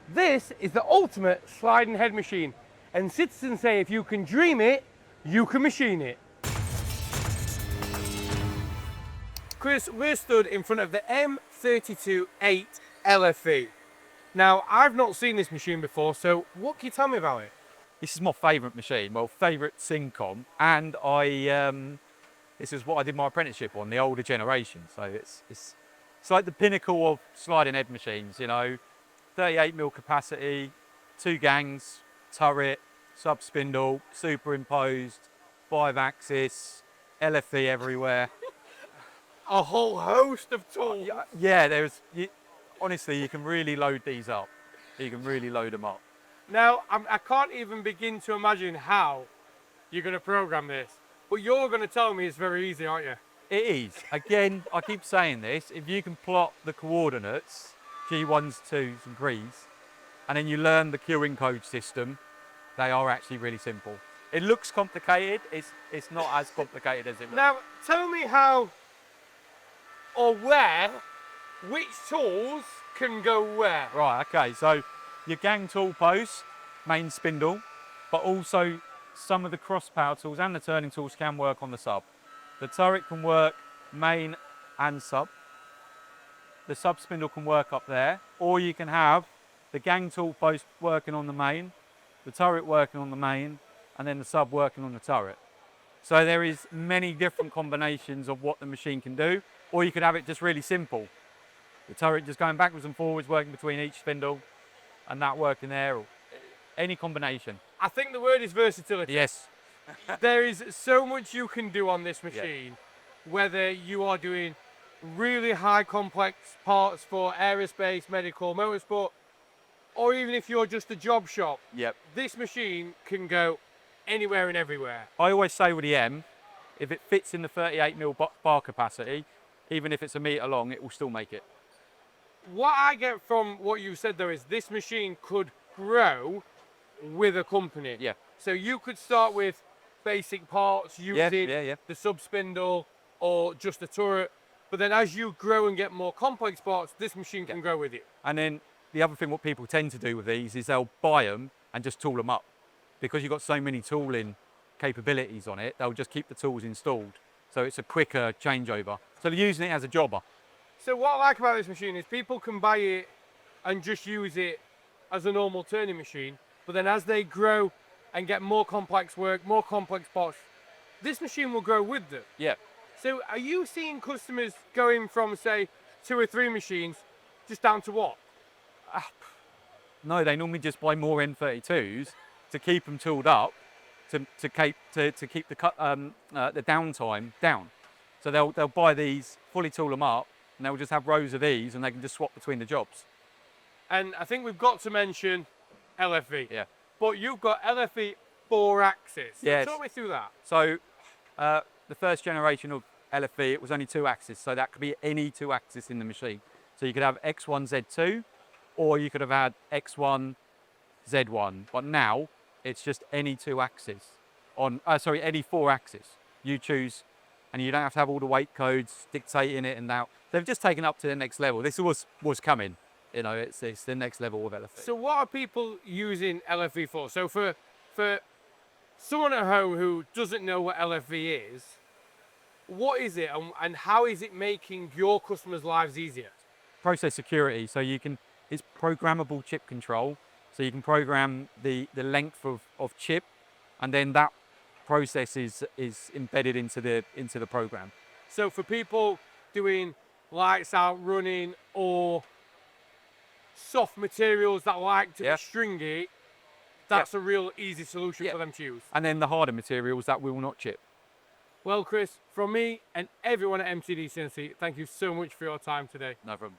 This is the ultimate sliding head machine, and citizens say if you can dream it, you can machine it. Chris, we're stood in front of the M32-VIII LFE. Now, I've not seen this machine before, so what can you tell me about it? This is my favourite machine, well, favourite Cincom, and this is what I did my apprenticeship on, the older generation. So it's like the pinnacle of sliding head machines, you know, 38mm capacity, 2 gangs, turret, sub spindle, superimposed, 5-axis, LFE everywhere. A whole host of tools. Yeah, honestly, you can really load these up. You can really load them up. Now, I can't even begin to imagine how you're going to program this, but you're going to tell me it's very easy, aren't you? It is. Again, I keep saying this, if you can plot the coordinates, G1s, 2s and 3s, and then you learn the queuing code system, they are actually really simple. It looks complicated, it's not as complicated as it looks. Now, tell me how or where, which tools can go where? Right, okay, so your gang tool post, main spindle, but also some of the cross power tools and the turning tools can work on the sub. The turret can work main and sub. The sub spindle can work up there, or you can have the gang tool post working on the main, the turret working on the main, and then the sub working on the turret. So there is many different combinations of what the machine can do, or you could have it just really simple. The turret just going backwards and forwards, working between each spindle, and that working there, or any combination. I think the word is versatility. Yes. There is so much you can do on this machine, whether you are doing really high complex parts for aerospace, medical, motorsport, or even if you're just a job shop. Yep. This machine can go anywhere and everywhere. I always say with the M, if it fits in the 38mm bar capacity, even if it's a metre long, it will still make it. What I get from what you said though is this machine could grow with a company. Yeah. So you could start with basic parts using the sub spindle or just the turret, but then as you grow and get more complex parts, this machine can grow with you. And then the other thing what people tend to do with these is they'll buy them and just tool them up. Because you've got so many tooling capabilities on it, they'll just keep the tools installed. So it's a quicker changeover. So they're using it as a jobber. So what I like about this machine is people can buy it and just use it as a normal turning machine, but then as they grow and get more complex work, more complex parts, this machine will grow with them. Yeah. So are you seeing customers going from, say, 2 or 3 machines just down to what? No, they normally just buy more M32s to keep them tooled up, to keep the downtime down. So they'll buy these, fully tool them up, and they'll just have rows of these, and they can just swap between the jobs. And I think we've got to mention LFE. Yeah. But you've got LFE 4-axis. Yes. Talk me through that. So the first generation of LFE, it was only 2 axis, so that could be any 2 axis in the machine. So you could have X1, Z2, or you could have had X1, Z1. But now it's just any 2 axis any 4 axis. You choose, and you don't have to have all the weight codes dictating it and that. They've just taken it up to the next level. This was coming, you know, it's the next level of LFE. So what are people using LFE for? So for someone at home who doesn't know what LFE is, what is it and how is it making your customers' lives easier? Process security, so it's programmable chip control, so you can program the length of chip, and then that process is embedded into the program. So for people doing lights out running or soft materials that like to be stringy, that's a real easy solution for them to use. And then the harder materials that will not chip. Well, Chris, from me and everyone at MTDCNC, thank you so much for your time today. No problem.